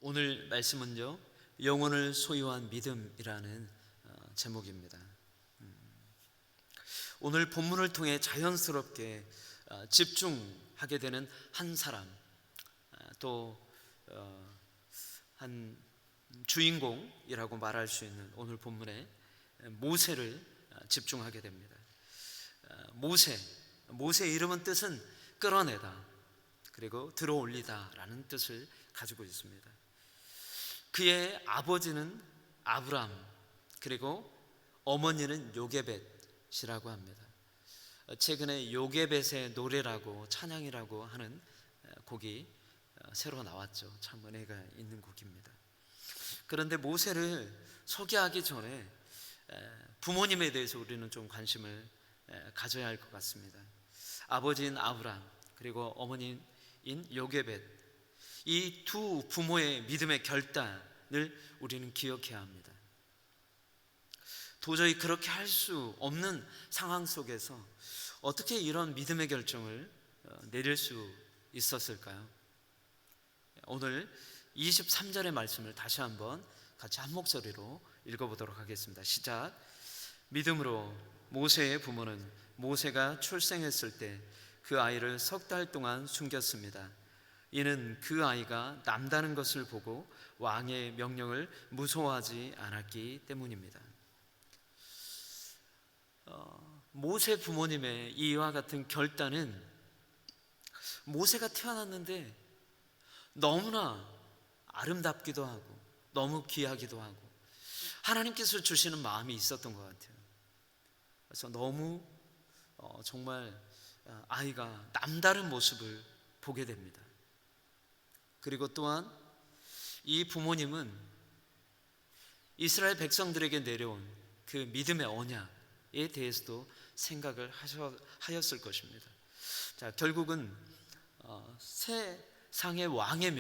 오늘 말씀은요, 영혼을 소유한 믿음이라는 제목입니다. 오늘 본문을 통해 자연스럽게 집중하게 되는 한 사람, 또 한 주인공이라고 말할 수 있는 오늘 본문의 모세를 집중하게 됩니다. 모세의 이름은 뜻은 끌어내다, 그리고 들어올리다라는 뜻을 가지고 있습니다. 그의 아버지는 아브람, 그리고 어머니는 요게벳이라고 합니다. 최근에 요게벳의 노래라고, 찬양이라고 하는 곡이 새로 나왔죠. 참 은혜가 있는 곡입니다. 그런데 모세를 소개하기 전에 부모님에 대해서 우리는 좀 관심을 가져야 할 것 같습니다. 아버지인 아브람, 그리고 어머니인 요게벳, 이 두 부모의 믿음의 결단을 우리는 기억해야 합니다. 도저히 그렇게 할 수 없는 상황 속에서 어떻게 이런 믿음의 결정을 내릴 수 있었을까요? 오늘 23절의 말씀을 다시 한번 같이 한 목소리로 읽어보도록 하겠습니다. 시작. 믿음으로 모세의 부모는 모세가 출생했을 때 그 아이를 석 달 동안 숨겼습니다. 이는 그 아이가 남다른 것을 보고 왕의 명령을 무서워하지 않았기 때문입니다. 모세 부모님의 이와 같은 결단은 모세가 태어났는데 너무나 아름답기도 하고 너무 귀하기도 하고 하나님께서 주시는 마음이 있었던 것 같아요. 그래서 너무 정말 아이가 남다른 모습을 보게 됩니다. 그리고 또한 이 부모님은 이스라엘 백성들에게 내려온 그 믿음의 언약에 대해서도 생각을 하였을 것입니다. 자, 결국은 세상의 왕의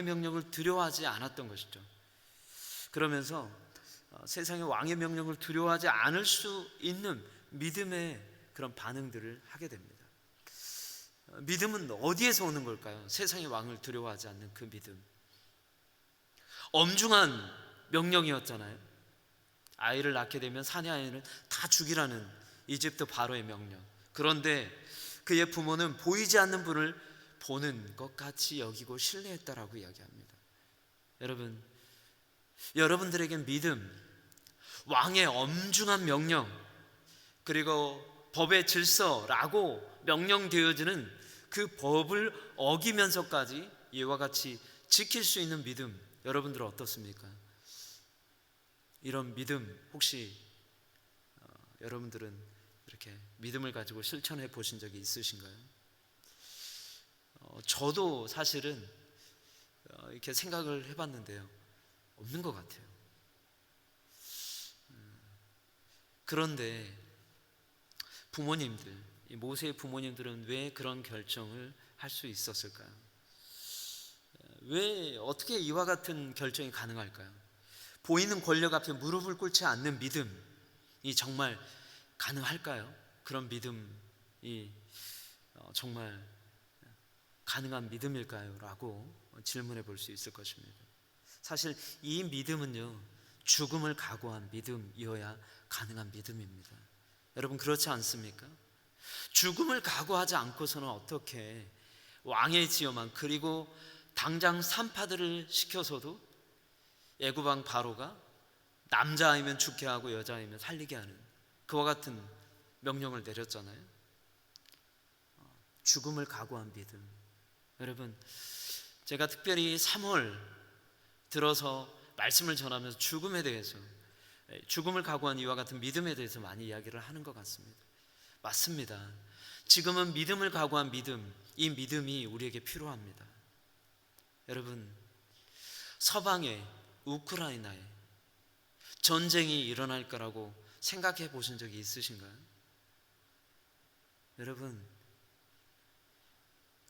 명령을 두려워하지 않았던 것이죠. 그러면서 세상의 왕의 명령을 두려워하지 않을 수 있는 믿음의 그런 반응들을 하게 됩니다. 믿음은 어디에서 오는 걸까요? 세상의 왕을 두려워하지 않는 그 믿음. 엄중한 명령이었잖아요. 아이를 낳게 되면 사내 아이는 다 죽이라는 이집트 바로의 명령. 그런데 그의 부모는 보이지 않는 분을 보는 것 같이 여기고 신뢰했다라고 이야기합니다. 여러분들에겐 믿음, 왕의 엄중한 명령, 그리고 법의 질서라고 명령되어지는 그 법을 어기면서까지 이와 같이 지킬 수 있는 믿음, 여러분들은 어떻습니까? 이런 믿음 혹시 여러분들은 이렇게 믿음을 가지고 실천해 보신 적이 있으신가요? 저도 사실은 이렇게 생각을 해봤는데요, 없는 것 같아요. 그런데 부모님들, 이 모세의 부모님들은 왜 그런 결정을 할 수 있었을까요? 왜 어떻게 이와 같은 결정이 가능할까요? 보이는 권력 앞에 무릎을 꿇지 않는 믿음이 정말 가능할까요? 그런 믿음이 정말 가능한 믿음일까요? 라고 질문해 볼 수 있을 것입니다. 사실 이 믿음은요, 죽음을 각오한 믿음이어야 가능한 믿음입니다. 여러분, 그렇지 않습니까? 죽음을 각오하지 않고서는 어떻게 왕의 지엄한, 그리고 당장 산파들을 시켜서도 애굽 왕 바로가 남자아이면 죽게 하고 여자아이면 살리게 하는 그와 같은 명령을 내렸잖아요. 죽음을 각오한 믿음. 여러분, 제가 특별히 3월 들어서 말씀을 전하면서 죽음에 대해서, 죽음을 각오한 이와 같은 믿음에 대해서 많이 이야기를 하는 것 같습니다. 맞습니다. 지금은 믿음을 각오한 믿음, 이 믿음이 우리에게 필요합니다. 여러분, 서방에, 우크라이나에 전쟁이 일어날 거라고 생각해 보신 적이 있으신가요? 여러분,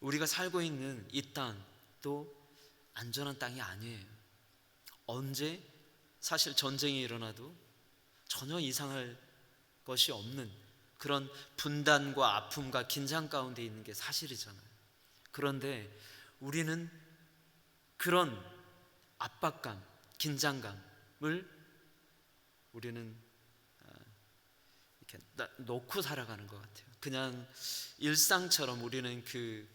우리가 살고 있는 이 땅도 안전한 땅이 아니에요. 언제 사실 전쟁이 일어나도 전혀 이상할 것이 없는 그런 분단과 아픔과 긴장 가운데 있는 게 사실이잖아요. 그런데 우리는 그런 압박감, 긴장감을 우리는 이렇게 놓고 살아가는 것 같아요. 그냥 일상처럼 우리는 그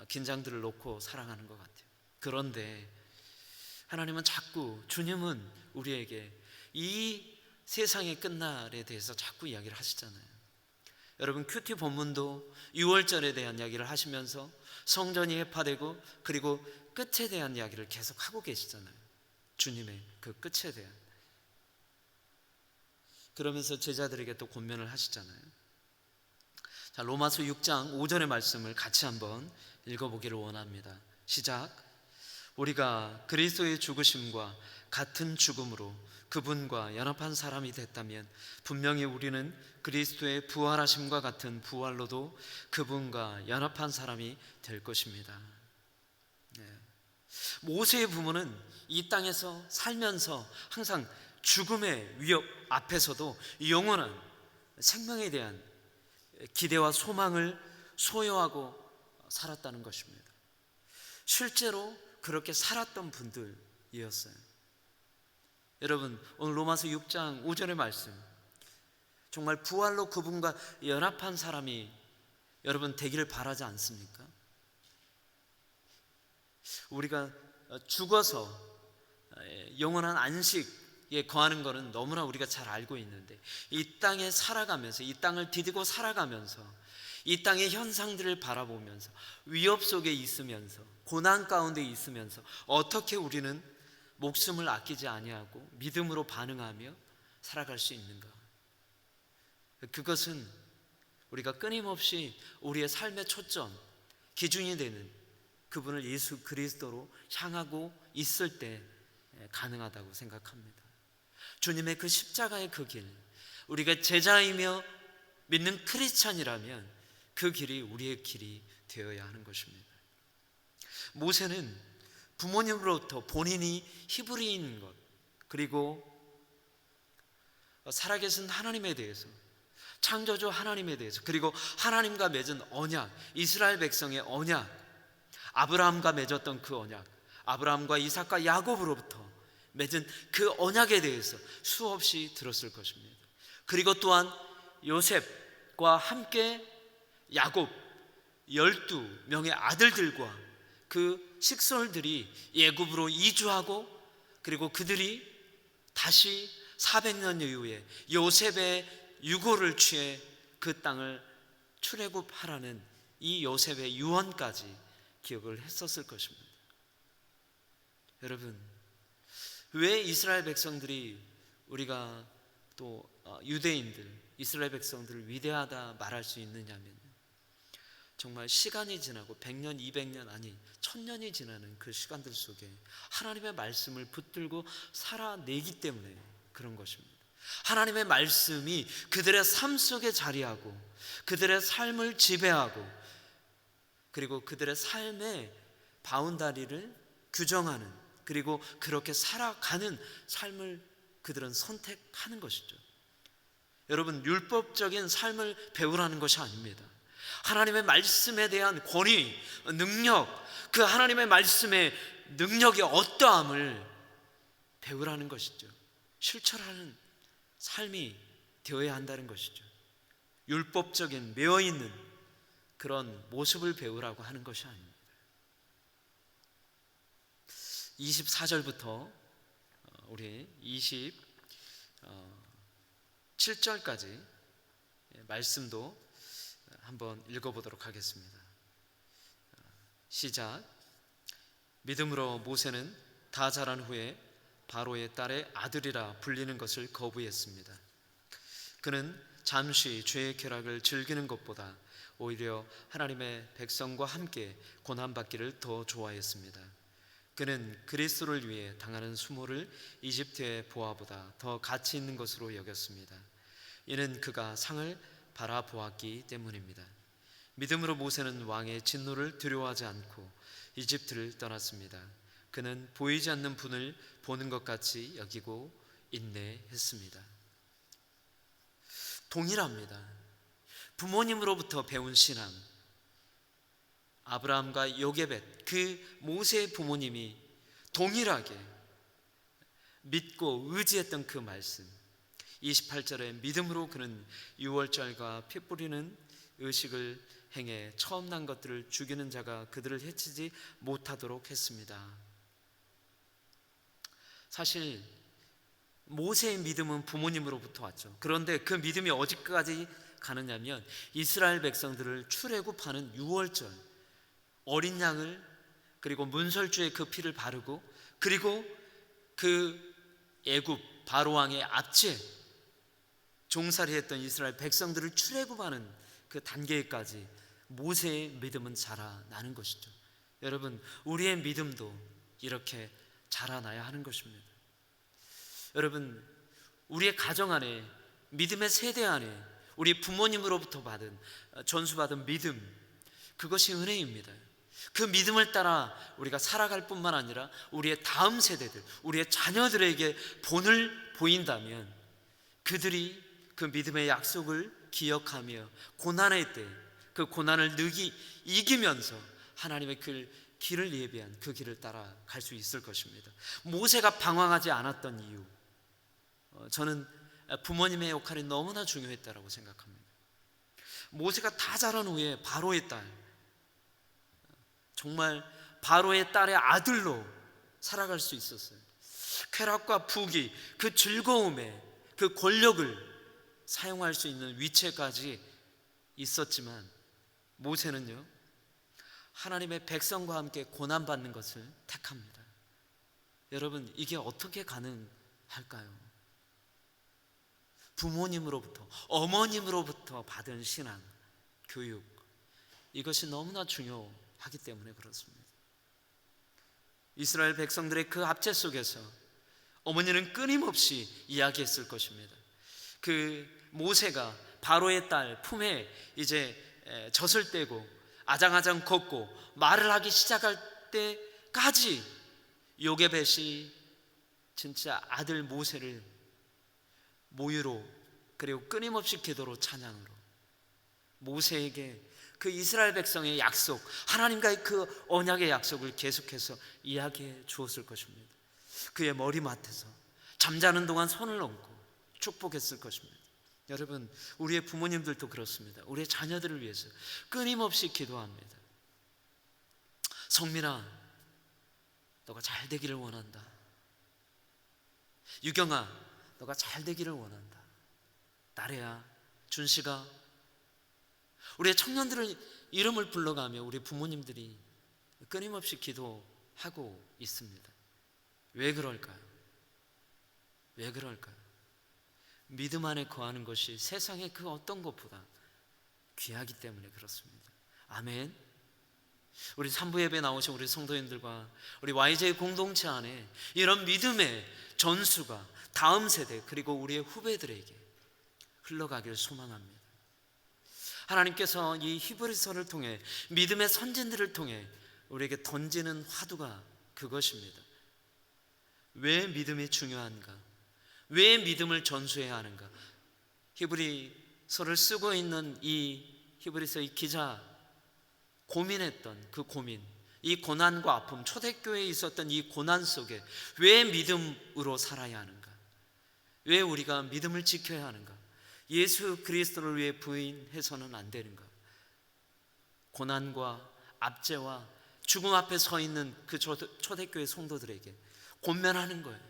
긴장들을 놓고 살아가는 것 같아요. 그런데 하나님은 자꾸, 주님은 우리에게 이 세상의 끝날에 대해서 자꾸 이야기를 하시잖아요. 여러분, 큐티 본문도 6월절에 대한 이야기를 하시면서 성전이 회파되고 그리고 끝에 대한 이야기를 계속 하고 계시잖아요. 주님의 그 끝에 대한. 그러면서 제자들에게 또 권면을 하시잖아요. 자, 로마서 6장 5절의 말씀을 같이 한번 읽어보기를 원합니다. 시작. 우리가 그리스도의 죽으심과 같은 죽음으로 그분과 연합한 사람이 됐다면 분명히 우리는 그리스도의 부활하심과 같은 부활로도 그분과 연합한 사람이 될 것입니다. 모세의 부모는 이 땅에서 살면서 항상 죽음의 위협 앞에서도 영원한 생명에 대한 기대와 소망을 소유하고 살았다는 것입니다. 실제로 그렇게 살았던 분들이었어요. 여러분, 오늘 로마서 6장 5절의 말씀, 정말 부활로 그분과 연합한 사람이 여러분 되기를 바라지 않습니까? 우리가 죽어서 영원한 안식에 거하는 것은 너무나 우리가 잘 알고 있는데, 이 땅에 살아가면서, 이 땅을 디디고 살아가면서, 이 땅의 현상들을 바라보면서, 위협 속에 있으면서, 고난 가운데 있으면서 어떻게 우리는 목숨을 아끼지 아니하고 믿음으로 반응하며 살아갈 수 있는가? 그것은 우리가 끊임없이 우리의 삶의 초점, 기준이 되는 그분을 예수 그리스도로 향하고 있을 때 가능하다고 생각합니다. 주님의 그 십자가의 그 길, 우리가 제자이며 믿는 크리스찬이라면 그 길이 우리의 길이 되어야 하는 것입니다. 모세는 부모님으로부터 본인이 히브리인 것, 그리고 살아계신 하나님에 대해서, 창조주 하나님에 대해서, 그리고 하나님과 맺은 언약, 이스라엘 백성의 언약, 아브라함과 맺었던 그 언약, 아브라함과 이삭과 야곱으로부터 맺은 그 언약에 대해서 수없이 들었을 것입니다. 그리고 또한 요셉과 함께 야곱 12명의 아들들과 그 식솔들이 애굽으로 이주하고, 그리고 그들이 다시 400년 이후에 요셉의 유고를 취해 그 땅을 출애굽하라는 이 요셉의 유언까지 기억을 했었을 것입니다. 여러분, 왜 이스라엘 백성들이, 우리가 또 유대인들, 이스라엘 백성들을 위대하다 말할 수 있느냐면, 정말 시간이 지나고 100년, 200년, 아니 1000년이 지나는 그 시간들 속에 하나님의 말씀을 붙들고 살아내기 때문에 그런 것입니다. 하나님의 말씀이 그들의 삶 속에 자리하고 그들의 삶을 지배하고, 그리고 그들의 삶의 바운다리를 규정하는, 그리고 그렇게 살아가는 삶을 그들은 선택하는 것이죠. 여러분, 율법적인 삶을 배우라는 것이 아닙니다. 하나님의 말씀에 대한 권위, 능력, 그 하나님의 말씀의 능력의 어떠함을 배우라는 것이죠. 실천하는 삶이 되어야 한다는 것이죠. 율법적인 매어있는 그런 모습을 배우라고 하는 것이 아닙니다. 24절부터 우리 27절까지 말씀도 한번 읽어보도록 하겠습니다. 시작. 믿음으로 모세는 다 자란 후에 바로의 딸의 아들이라 불리는 것을 거부했습니다. 그는 잠시 죄의 쾌락을 즐기는 것보다 오히려 하나님의 백성과 함께 고난받기를 더 좋아했습니다. 그는 그리스도를 위해 당하는 수모를 이집트의 보화보다 더 가치 있는 것으로 여겼습니다. 이는 그가 상을 바라보았기 때문입니다. 믿음으로 모세는 왕의 진노를 두려워하지 않고 이집트를 떠났습니다. 그는 보이지 않는 분을 보는 것 같이 여기고 인내했습니다. 동일합니다. 부모님으로부터 배운 신앙, 아브라함과 요게벳, 그 모세의 부모님이 동일하게 믿고 의지했던 그 말씀, 28절에 믿음으로 그는 유월절과 피 뿌리는 의식을 행해 처음 난 것들을 죽이는 자가 그들을 해치지 못하도록 했습니다. 사실 모세의 믿음은 부모님으로부터 왔죠. 그런데 그 믿음이 어디까지 가느냐면 이스라엘 백성들을 출애굽하는 유월절, 어린 양을, 그리고 문설주에 그 피를 바르고, 그리고 그 애굽 바로 왕의 압제, 종살이 했던 이스라엘 백성들을 출애굽하는 그 단계까지 모세의 믿음은 자라나는 것이죠. 여러분, 우리의 믿음도 이렇게 자라나야 하는 것입니다. 여러분, 우리의 가정 안에, 믿음의 세대 안에 우리 부모님으로부터 받은, 전수받은 믿음, 그것이 은혜입니다. 그 믿음을 따라 우리가 살아갈 뿐만 아니라 우리의 다음 세대들, 우리의 자녀들에게 본을 보인다면 그들이 그 믿음의 약속을 기억하며 고난의 때 그 고난을 이기면서 하나님의 그 길을 예비한 그 길을 따라갈 수 있을 것입니다. 모세가 방황하지 않았던 이유, 저는 부모님의 역할이 너무나 중요했다고 생각합니다. 모세가 다 자란 후에 바로의 딸, 정말 바로의 딸의 아들로 살아갈 수 있었어요. 쾌락과 부귀, 그 즐거움에 그 권력을 사용할 수 있는 위치까지 있었지만 모세는요, 하나님의 백성과 함께 고난받는 것을 택합니다. 여러분, 이게 어떻게 가능할까요? 부모님으로부터, 어머님으로부터 받은 신앙, 교육, 이것이 너무나 중요하기 때문에 그렇습니다. 이스라엘 백성들의 그 압제 속에서 어머니는 끊임없이 이야기했을 것입니다. 그 모세가 바로의 딸 품에 이제 젖을 떼고 아장아장 걷고 말을 하기 시작할 때까지 요게벳이 진짜 아들 모세를 모유로, 그리고 끊임없이 기도로, 찬양으로 모세에게 그 이스라엘 백성의 약속, 하나님과의 그 언약의 약속을 계속해서 이야기해 주었을 것입니다. 그의 머리맡에서 잠자는 동안 손을 얹고 축복했을 것입니다. 여러분, 우리의 부모님들도 그렇습니다. 우리의 자녀들을 위해서 끊임없이 기도합니다. 성민아, 너가 잘 되기를 원한다. 유경아, 너가 잘 되기를 원한다. 나래야, 준식아, 우리의 청년들을 이름을 불러가며 우리 부모님들이 끊임없이 기도하고 있습니다. 왜 그럴까요? 왜 그럴까요? 믿음 안에 거하는 것이 세상의 그 어떤 것보다 귀하기 때문에 그렇습니다. 아멘. 우리 산부 예배 나오신 우리 성도님들과 우리 YJ 공동체 안에 이런 믿음의 전수가 다음 세대, 그리고 우리의 후배들에게 흘러가길 소망합니다. 하나님께서 이 히브리서를 통해, 믿음의 선진들을 통해 우리에게 던지는 화두가 그것입니다. 왜 믿음이 중요한가? 왜 믿음을 전수해야 하는가? 히브리서를 쓰고 있는 이 히브리서의 기자 고민했던 그 고민, 이 고난과 아픔, 초대교회에 있었던 이 고난 속에 왜 믿음으로 살아야 하는가? 왜 우리가 믿음을 지켜야 하는가? 예수 그리스도를 위해 부인해서는 안 되는가? 고난과 압제와 죽음 앞에 서 있는 그 초대교회 성도들에게 권면하는 거예요.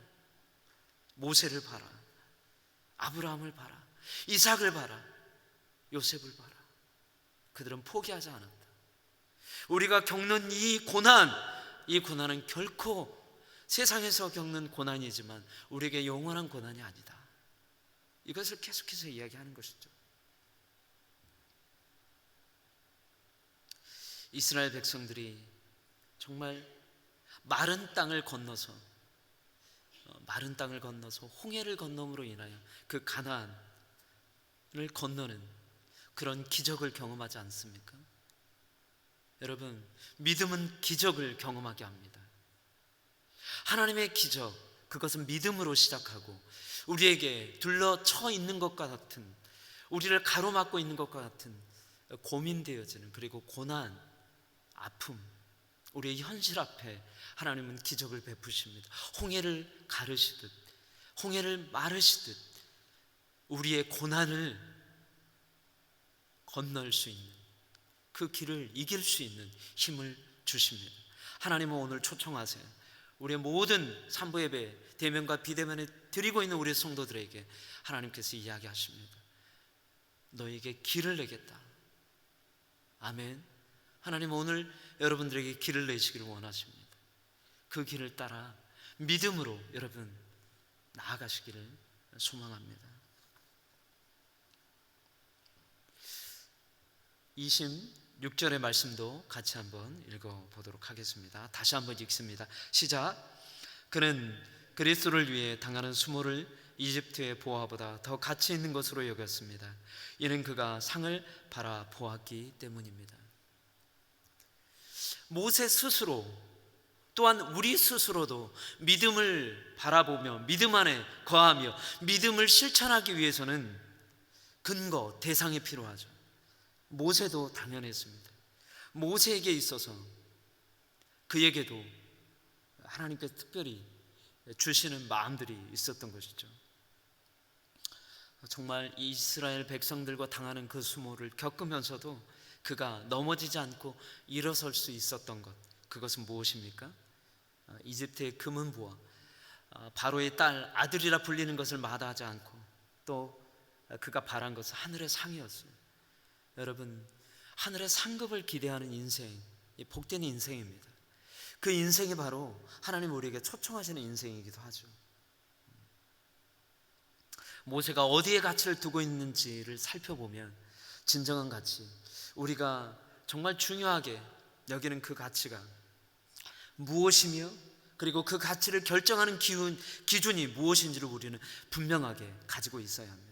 모세를 봐라, 아브라함을 봐라, 이삭을 봐라, 요셉을 봐라. 그들은 포기하지 않았다. 우리가 겪는 이 고난은 결코 세상에서 겪는 고난이지만 우리에게 영원한 고난이 아니다. 이것을 계속해서 이야기하는 것이죠. 이스라엘 백성들이 정말 마른 땅을 건너서 홍해를 건nom으로 인하여 그 가나안을 건너는 그런 기적을 경험하지 않습니까? 여러분, 믿음은 기적을 경험하게 합니다. 하나님의 기적, 그것은 믿음으로 시작하고 우리에게 둘러쳐 있는 것과 같은, 우리를 가로막고 있는 것과 같은 고민되어지는, 그리고 고난, 아픔, 우리의 현실 앞에 하나님은 기적을 베푸십니다. 홍해를 가르시듯, 홍해를 마르시듯 우리의 고난을 건널 수 있는, 그 길을 이길 수 있는 힘을 주십니다. 하나님은 오늘 초청하세요. 우리의 모든 산부 예배, 대면과 비대면에 드리고 있는 우리 성도들에게 하나님께서 이야기하십니다. 너에게 길을 내겠다. 아멘. 하나님은 오늘 여러분들에게 길을 내시기를 원하십니다. 그 길을 따라 믿음으로 여러분 나아가시기를 소망합니다. 26절의 말씀도 같이 한번 읽어보도록 하겠습니다. 다시 한번 읽습니다. 시작. 그는 그리스도를 위해 당하는 수모를 이집트의 보화보다 더 가치 있는 것으로 여겼습니다. 이는 그가 상을 바라보았기 때문입니다. 모세 스스로, 또한 우리 스스로도 믿음을 바라보며 믿음 안에 거하며 믿음을 실천하기 위해서는 근거, 대상이 필요하죠. 모세도 당연했습니다. 모세에게 있어서 그에게도 하나님께서 특별히 주시는 마음들이 있었던 것이죠. 정말 이스라엘 백성들과 당하는 그 수모를 겪으면서도 그가 넘어지지 않고 일어설 수 있었던 것, 그것은 무엇입니까? 이집트의 금은 보화, 바로의 딸 아들이라 불리는 것을 마다하지 않고 또 그가 바란 것은 하늘의 상이었어요. 여러분, 하늘의 상급을 기대하는 인생, 복된 인생입니다. 그 인생이 바로 하나님 우리에게 초청하시는 인생이기도 하죠. 모세가 어디에 가치를 두고 있는지를 살펴보면 진정한 가치, 우리가 정말 중요하게 여기는 그 가치가 무엇이며 그리고 그 가치를 결정하는 기준이 무엇인지를 우리는 분명하게 가지고 있어야 합니다.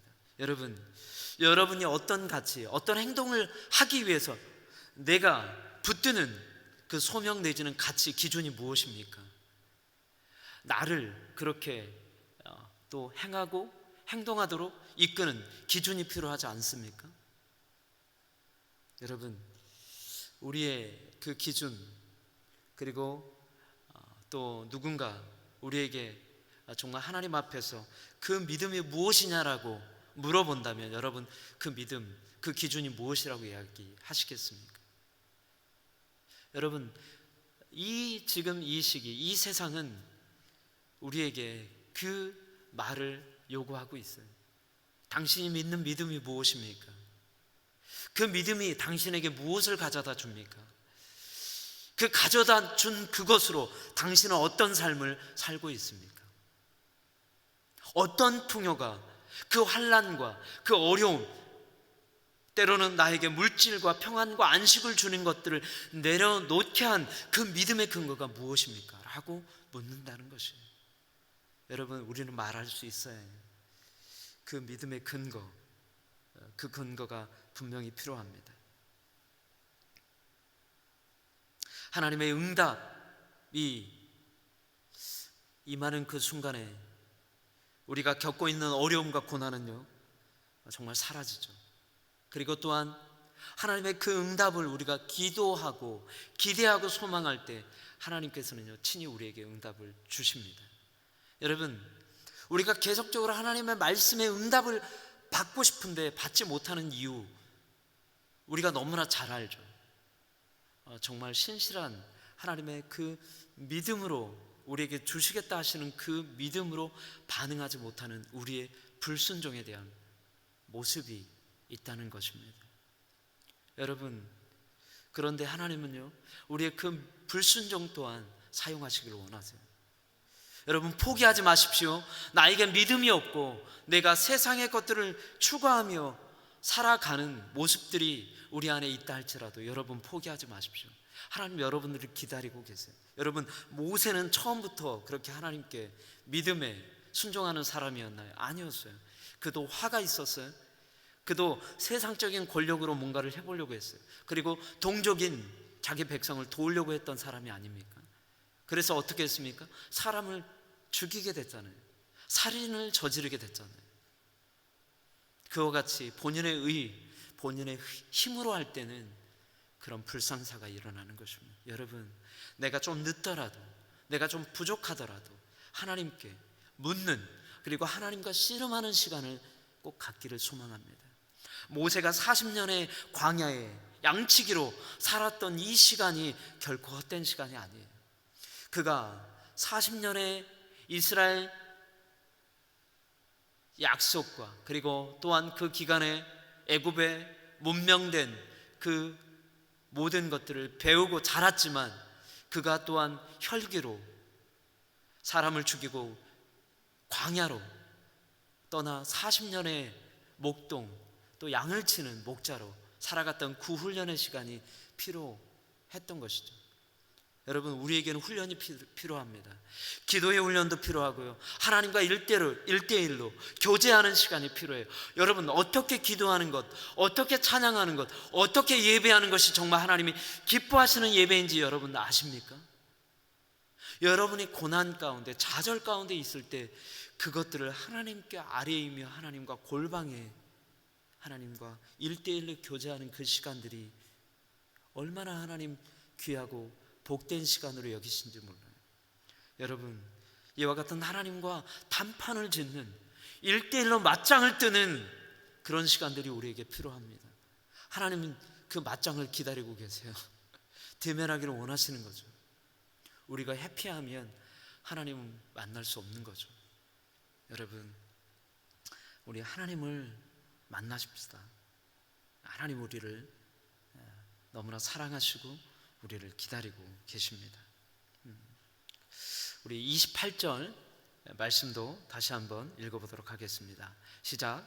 여러분이 어떤 가치, 어떤 행동을 하기 위해서 내가 붙드는 그 소명 내지는 가치, 기준이 무엇입니까? 나를 그렇게 또 행하고 행동하도록 이끄는 기준이 필요하지 않습니까? 여러분, 우리의 그 기준, 그리고 또 누군가 우리에게 정말 하나님 앞에서 그 믿음이 무엇이냐라고 물어본다면 여러분, 그 믿음, 그 기준이 무엇이라고 이야기하시겠습니까? 여러분, 지금 이 시기, 이 세상은 우리에게 그 말을 요구하고 있어요. 당신이 믿는 믿음이 무엇입니까? 그 믿음이 당신에게 무엇을 가져다 줍니까? 그 가져다 준 그것으로 당신은 어떤 삶을 살고 있습니까? 어떤 풍요가, 그 환난과 그 어려움, 때로는 나에게 물질과 평안과 안식을 주는 것들을 내려놓게 한 그 믿음의 근거가 무엇입니까? 라고 묻는다는 것이에요. 여러분, 우리는 말할 수 있어야 해요. 그 믿음의 근거, 그 근거가 분명히 필요합니다. 하나님의 응답이 임하는 그 순간에 우리가 겪고 있는 어려움과 고난은요, 정말 사라지죠. 그리고 또한 하나님의 그 응답을 우리가 기도하고 기대하고 소망할 때 하나님께서는요, 친히 우리에게 응답을 주십니다. 여러분, 우리가 계속적으로 하나님의 말씀의 응답을 받고 싶은데 받지 못하는 이유, 우리가 너무나 잘 알죠. 정말 신실한 하나님의 그 믿음으로 우리에게 주시겠다 하시는 그 믿음으로 반응하지 못하는 우리의 불순종에 대한 모습이 있다는 것입니다. 여러분, 그런데 하나님은요, 우리의 그 불순종 또한 사용하시기를 원하세요. 여러분, 포기하지 마십시오. 나에게 믿음이 없고 내가 세상의 것들을 추구하며 살아가는 모습들이 우리 안에 있다 할지라도 여러분 포기하지 마십시오. 하나님 여러분들을 기다리고 계세요. 여러분, 모세는 처음부터 그렇게 하나님께 믿음에 순종하는 사람이었나요? 아니었어요. 그도 화가 있었어요. 그도 세상적인 권력으로 뭔가를 해보려고 했어요. 그리고 동족인 자기 백성을 도우려고 했던 사람이 아닙니까? 그래서 어떻게 했습니까? 사람을 죽이게 됐잖아요. 살인을 저지르게 됐잖아요. 그와 같이 본인의 힘으로 할 때는 그런 불상사가 일어나는 것입니다. 여러분, 내가 좀 늦더라도, 내가 좀 부족하더라도 하나님께 묻는, 그리고 하나님과 씨름하는 시간을 꼭 갖기를 소망합니다. 모세가 40년의 광야에 양치기로 살았던 이 시간이 결코 헛된 시간이 아니에요. 그가 40년의 이스라엘 약속과, 그리고 또한 그 기간에 애굽에 문명된 그 모든 것들을 배우고 자랐지만, 그가 또한 혈기로 사람을 죽이고 광야로 떠나 40년의 목동, 또 양을 치는 목자로 살아갔던 그 훈련의 시간이 필요했던 것이죠. 여러분, 우리에게는 훈련이 필요합니다. 기도의 훈련도 필요하고요, 하나님과 1대1로 교제하는 시간이 필요해요. 여러분, 어떻게 기도하는 것, 어떻게 찬양하는 것, 어떻게 예배하는 것이 정말 하나님이 기뻐하시는 예배인지 여러분 아십니까? 여러분이 고난 가운데, 좌절 가운데 있을 때 그것들을 하나님께 아뢰이며 하나님과 골방에 하나님과 1대1로 교제하는 그 시간들이 얼마나 하나님 귀하고 복된 시간으로 여기신지 몰라요. 여러분, 이와 같은 하나님과 단판을 짓는 1대1로 맞짱을 뜨는 그런 시간들이 우리에게 필요합니다. 하나님은 그 맞짱을 기다리고 계세요. 대면하기를 원하시는 거죠. 우리가 회피하면 하나님은 만날 수 없는 거죠. 여러분, 우리 하나님을 만나십시다. 하나님 우리를 너무나 사랑하시고 우리를 기다리고 계십니다. 우리 28절 말씀도 다시 한번 읽어보도록 하겠습니다. 시작.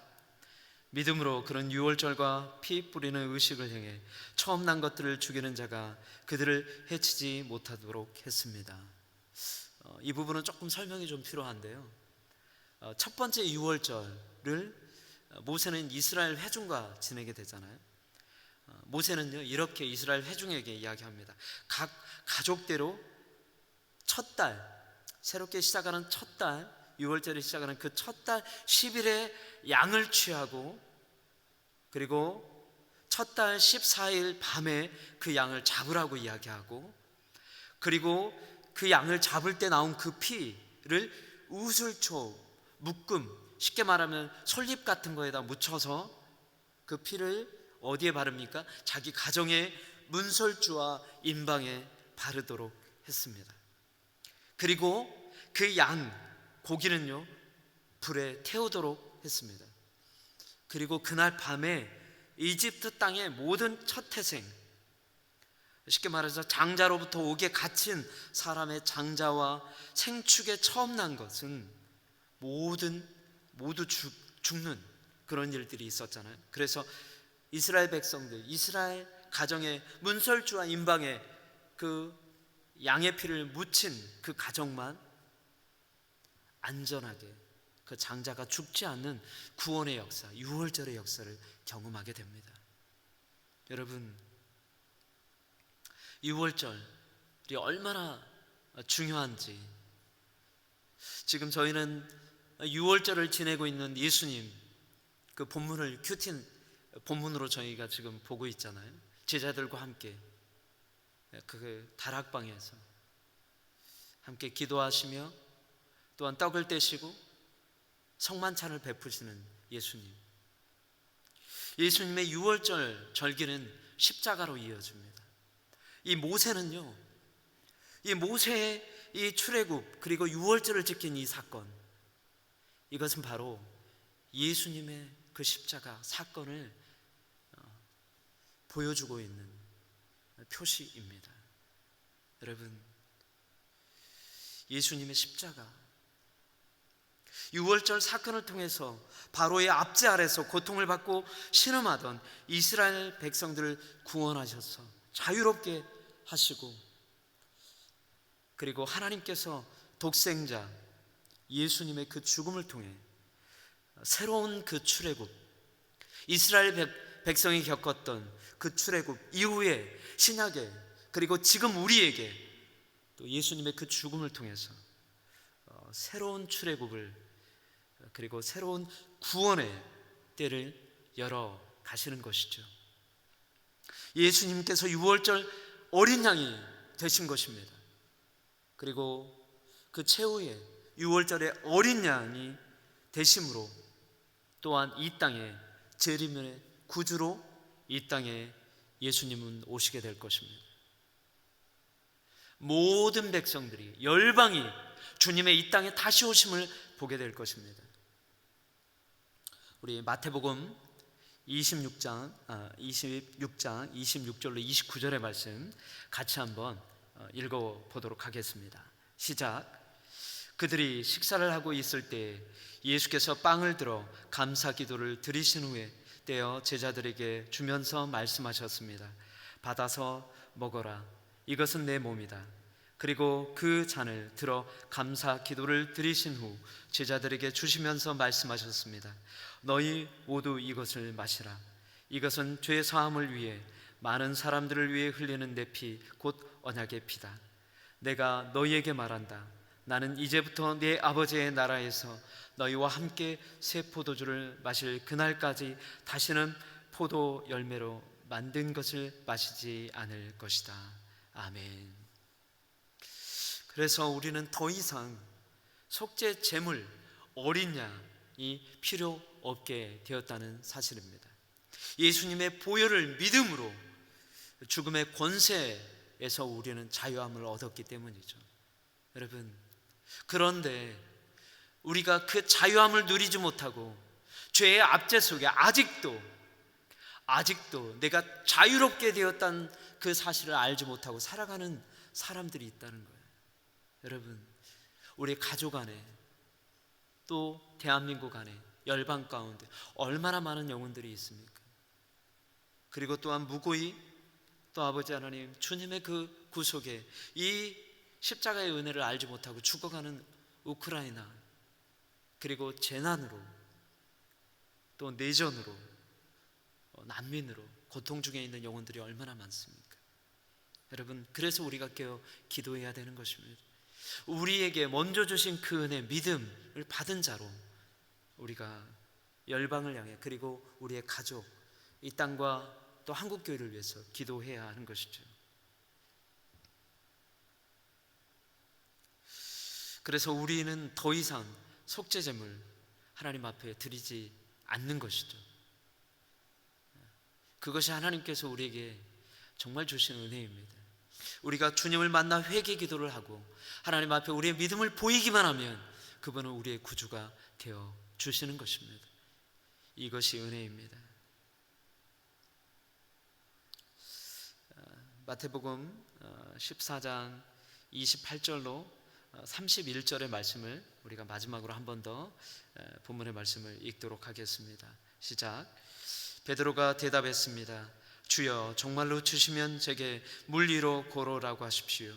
믿음으로 그런 유월절과 피 뿌리는 의식을 행해 처음 난 것들을 죽이는 자가 그들을 해치지 못하도록 했습니다. 이 부분은 조금 설명이 좀 필요한데요, 첫 번째 유월절을 모세는 이스라엘 회중과 지내게 되잖아요. 모세는요, 이렇게 이스라엘 회중에게 이야기합니다. 각 가족대로 첫 달, 새롭게 시작하는 첫 달, 6월절에 시작하는 그 첫 달 10일에 양을 취하고, 그리고 첫 달 14일 밤에 그 양을 잡으라고 이야기하고, 그리고 그 양을 잡을 때 나온 그 피를 우슬초, 묶음, 쉽게 말하면 솔잎 같은 거에다 묻혀서 그 피를 어디에 바릅니까? 자기 가정의 문설주와 임방에 바르도록 했습니다. 그리고 그 양 고기는요, 불에 태우도록 했습니다. 그리고 그날 밤에 이집트 땅의 모든 첫 태생, 쉽게 말해서 장자로부터 옥에 갇힌 사람의 장자와 생축에 처음 난 것은 모두 죽는 그런 일들이 있었잖아요. 그래서 이스라엘 백성들, 이스라엘 가정의 문설주와 임방에 그 양의 피를 묻힌 그 가정만 안전하게 그 장자가 죽지 않는 구원의 역사, 유월절의 역사를 경험하게 됩니다. 여러분, 유월절이 얼마나 중요한지, 지금 저희는 유월절을 지내고 있는 예수님 그 본문을 큐틴 본문으로 저희가 지금 보고 있잖아요. 제자들과 함께 그 다락방에서 함께 기도하시며 또한 떡을 떼시고 성만찬을 베푸시는 예수님. 예수님의 유월절 절기는 십자가로 이어집니다. 이 모세는요, 이 모세의 이 출애굽 그리고 유월절을 지킨 이 사건, 이것은 바로 예수님의 그 십자가 사건을 보여주고 있는 표시입니다. 여러분, 예수님의 십자가, 유월절 사건을 통해서 바로의 압제 아래서 고통을 받고 신음하던 이스라엘 백성들을 구원하셔서 자유롭게 하시고, 그리고 하나님께서 독생자 예수님의 그 죽음을 통해 새로운 그 출애굽, 이스라엘 백성이 겪었던 그 출애굽 이후에 신약에, 그리고 지금 우리에게 또 예수님의 그 죽음을 통해서 새로운 출애굽을, 그리고 새로운 구원의 때를 열어 가시는 것이죠. 예수님께서 유월절 어린 양이 되신 것입니다. 그리고 그 최후에 유월절의 어린 양이 되심으로 또한 이 땅에 재림의 구주로 이 땅에 예수님은 오시게 될 것입니다. 모든 백성들이, 열방이 주님의 이 땅에 다시 오심을 보게 될 것입니다. 우리 마태복음 26장 26절로 29절의 말씀 같이 한번 읽어보도록 하겠습니다. 시작. 그들이 식사를 하고 있을 때 예수께서 빵을 들어 감사 기도를 드리신 후에 떼어 제자들에게 주면서 말씀하셨습니다. 받아서 먹어라. 이것은 내 몸이다. 그리고 그 잔을 들어 감사 기도를 드리신 후 제자들에게 주시면서 말씀하셨습니다. 너희 모두 이것을 마시라. 이것은 죄 사함을 위해 많은 사람들을 위해 흘리는 내 피, 곧 언약의 피다. 내가 너희에게 말한다. 나는 이제부터 네 아버지의 나라에서 너희와 함께 새 포도주를 마실 그날까지 다시는 포도 열매로 만든 것을 마시지 않을 것이다. 아멘. 그래서 우리는 더 이상 속죄 제물, 어린 양이 필요 없게 되었다는 사실입니다. 예수님의 보혈을 믿음으로 죽음의 권세에서 우리는 자유함을 얻었기 때문이죠. 여러분, 그런데 우리가 그 자유함을 누리지 못하고 죄의 압제 속에 아직도 내가 자유롭게 되었다는 그 사실을 알지 못하고 살아가는 사람들이 있다는 거예요. 여러분, 우리 가족 안에 또 대한민국 안에 열방 가운데 얼마나 많은 영혼들이 있습니까? 그리고 또한 무고히 또 아버지 하나님 주님의 그 구속에 이 십자가의 은혜를 알지 못하고 죽어가는 우크라이나, 그리고 재난으로 또 내전으로 난민으로 고통 중에 있는 영혼들이 얼마나 많습니까? 여러분, 그래서 우리가 깨어 기도해야 되는 것입니다. 우리에게 먼저 주신 그 은혜, 믿음을 받은 자로 우리가 열방을 향해, 그리고 우리의 가족, 이 땅과 또 한국교회를 위해서 기도해야 하는 것이죠. 그래서 우리는 더 이상 속죄제물 하나님 앞에 드리지 않는 것이죠. 그것이 하나님께서 우리에게 정말 주신 은혜입니다. 우리가 주님을 만나 회개 기도를 하고 하나님 앞에 우리의 믿음을 보이기만 하면 그분은 우리의 구주가 되어 주시는 것입니다. 이것이 은혜입니다. 마태복음 14장 28절로 31절의 말씀을 우리가 마지막으로 한 번 더 본문의 말씀을 읽도록 하겠습니다. 시작. 베드로가 대답했습니다. 주여, 정말로 주시면 제게 물 위로 걸어오라고 하십시오.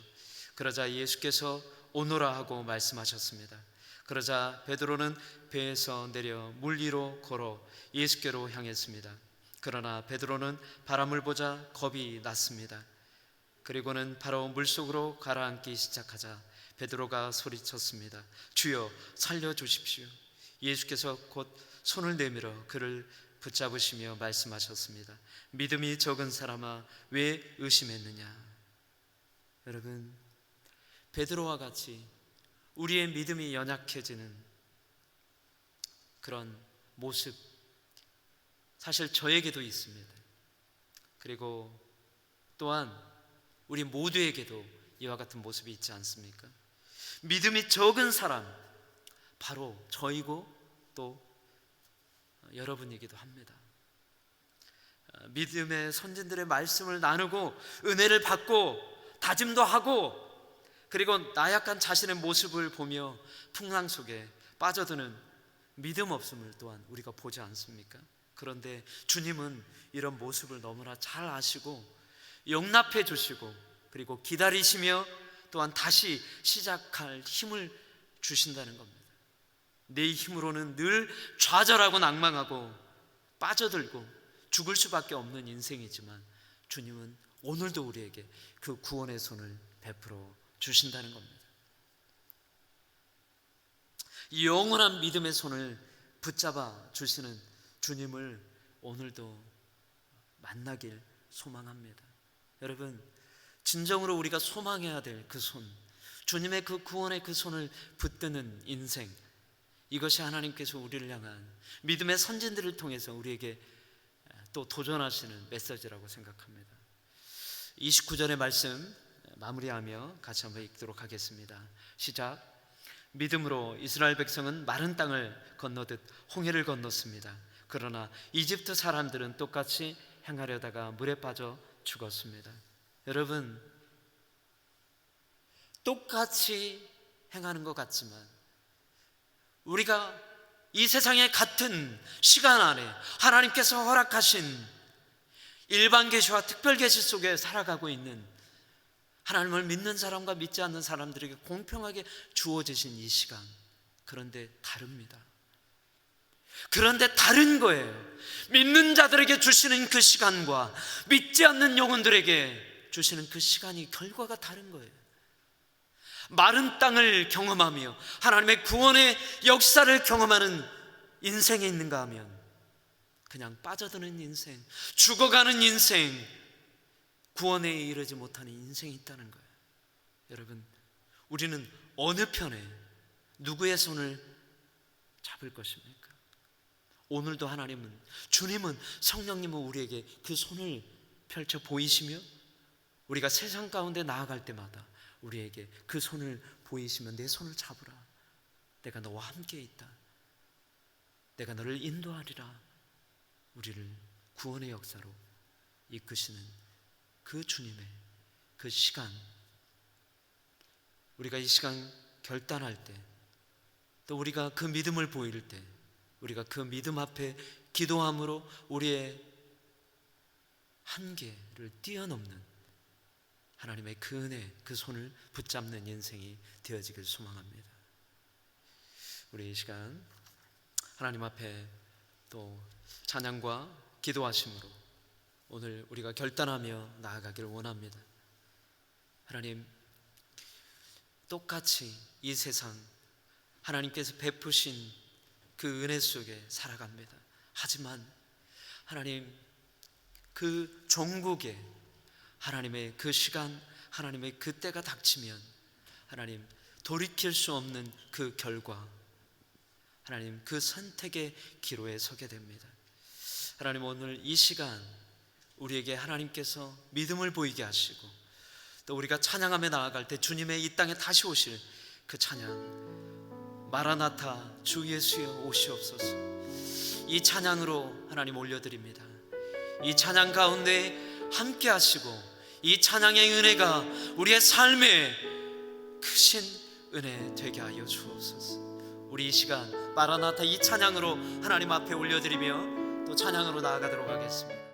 그러자 예수께서 오너라 하고 말씀하셨습니다. 그러자 베드로는 배에서 내려 물 위로 걸어 예수께로 향했습니다. 그러나 베드로는 바람을 보자 겁이 났습니다. 그리고는 바로 물속으로 가라앉기 시작하자 베드로가 소리쳤습니다. 주여, 살려주십시오. 예수께서 곧 손을 내밀어 그를 붙잡으시며 말씀하셨습니다. 믿음이 적은 사람아, 왜 의심했느냐? 여러분, 베드로와 같이 우리의 믿음이 연약해지는 그런 모습, 사실 저에게도 있습니다. 그리고 또한 우리 모두에게도 이와 같은 모습이 있지 않습니까? 믿음이 적은 사람, 바로 저이고 또 여러분이기도 합니다. 믿음의 선진들의 말씀을 나누고 은혜를 받고 다짐도 하고, 그리고 나약한 자신의 모습을 보며 풍랑 속에 빠져드는 믿음 없음을 또한 우리가 보지 않습니까? 그런데 주님은 이런 모습을 너무나 잘 아시고 용납해 주시고, 그리고 기다리시며 또한 다시 시작할 힘을 주신다는 겁니다. 내 힘으로는 늘 좌절하고 낭망하고 빠져들고 죽을 수밖에 없는 인생이지만 주님은 오늘도 우리에게 그 구원의 손을 베풀어 주신다는 겁니다. 이 영원한 믿음의 손을 붙잡아 주시는 주님을 오늘도 만나길 소망합니다. 여러분, 진정으로 우리가 소망해야 될 그 손, 주님의 그 구원의 그 손을 붙드는 인생, 이것이 하나님께서 우리를 향한 믿음의 선진들을 통해서 우리에게 또 도전하시는 메시지라고 생각합니다. 29절의 말씀 마무리하며 같이 한번 읽도록 하겠습니다. 시작. 믿음으로 이스라엘 백성은 마른 땅을 건너듯 홍해를 건넜습니다. 그러나 이집트 사람들은 똑같이 행하려다가 물에 빠져 죽었습니다. 여러분, 똑같이 행하는 것 같지만 우리가 이 세상의 같은 시간 안에 하나님께서 허락하신 일반 계시와 특별 계시 속에 살아가고 있는 하나님을 믿는 사람과 믿지 않는 사람들에게 공평하게 주어지신 이 시간, 그런데 다릅니다. 그런데 다른 거예요. 믿는 자들에게 주시는 그 시간과 믿지 않는 영혼들에게 주시는 그 시간이 결과가 다른 거예요. 마른 땅을 경험하며 하나님의 구원의 역사를 경험하는 인생에 있는가 하면 그냥 빠져드는 인생, 죽어가는 인생, 구원에 이르지 못하는 인생이 있다는 거예요. 여러분, 우리는 어느 편에 누구의 손을 잡을 것입니까? 오늘도 하나님은, 주님은, 성령님은 우리에게 그 손을 펼쳐 보이시며 우리가 세상 가운데 나아갈 때마다 우리에게 그 손을 보이시면 내 손을 잡으라, 내가 너와 함께 있다, 내가 너를 인도하리라, 우리를 구원의 역사로 이끄시는 그 주님의 그 시간, 우리가 이 시간 결단할 때, 또 우리가 그 믿음을 보일 때, 우리가 그 믿음 앞에 기도함으로 우리의 한계를 뛰어넘는 하나님의 그 은혜, 그 손을 붙잡는 인생이 되어지길 소망합니다. 우리 이 시간 하나님 앞에 또 찬양과 기도하심으로 오늘 우리가 결단하며 나아가기를 원합니다. 하나님, 똑같이 이 세상 하나님께서 베푸신 그 은혜 속에 살아갑니다. 하지만 하나님, 그 종국에 하나님의 그 시간, 하나님의 그 때가 닥치면 하나님, 돌이킬 수 없는 그 결과, 하나님, 그 선택의 기로에 서게 됩니다. 하나님, 오늘 이 시간 우리에게 하나님께서 믿음을 보이게 하시고 또 우리가 찬양하며 나아갈 때 주님의 이 땅에 다시 오실 그 찬양, 마라나타, 주 예수여 오시옵소서, 이 찬양으로 하나님 올려드립니다. 이 찬양 가운데 함께 하시고 이 찬양의 은혜가 우리의 삶에 크신 은혜 되게 하여 주옵소서. 우리 이 시간 마라나타 이 찬양으로 하나님 앞에 올려드리며 또 찬양으로 나아가도록 하겠습니다.